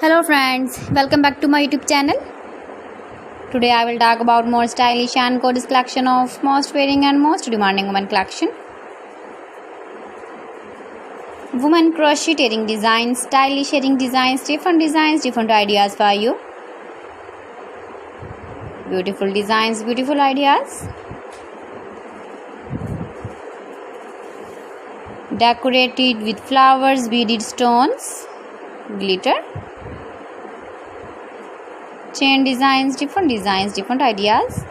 Hello friends, welcome back to my YouTube channel. Today I will talk about more stylish and gorgeous collection of most wearing and most demanding women collection. Women crocheting designs, stylish earring designs, different ideas for you. Beautiful designs, beautiful ideas. Decorated with flowers, beaded stones, glitter. Chain designs, different ideas.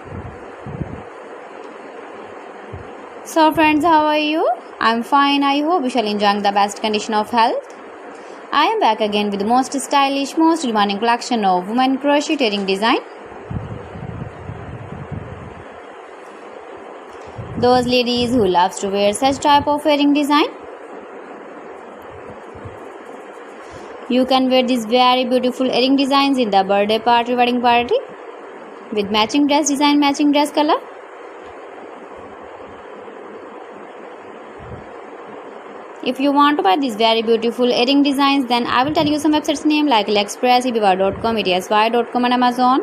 So friends, how are you? I'm fine. I hope you shall enjoy the best condition of health. I am back again with the most stylish, most demanding collection of women crocheting design. Those ladies who loves to wear such type of earring design. You can wear these very beautiful earring designs in the birthday party, wedding party with matching dress design, matching dress color. If you want to buy these very beautiful earring designs, then I will tell you some websites name like AliExpress, eBay.com, ETSY.com and Amazon.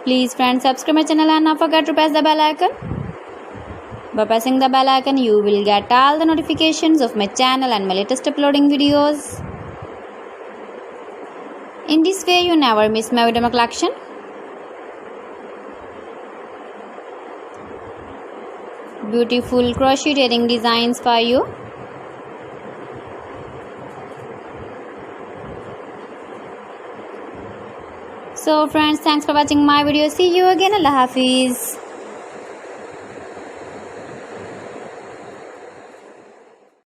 Please friends, subscribe my channel and not forget to press the bell icon. By pressing the bell icon, you will get all the notifications of my channel and my latest uploading videos. In this way, you never miss my video collection. Beautiful crochet earring designs for you. So friends, thanks for watching my video. See you again. Allah Hafiz.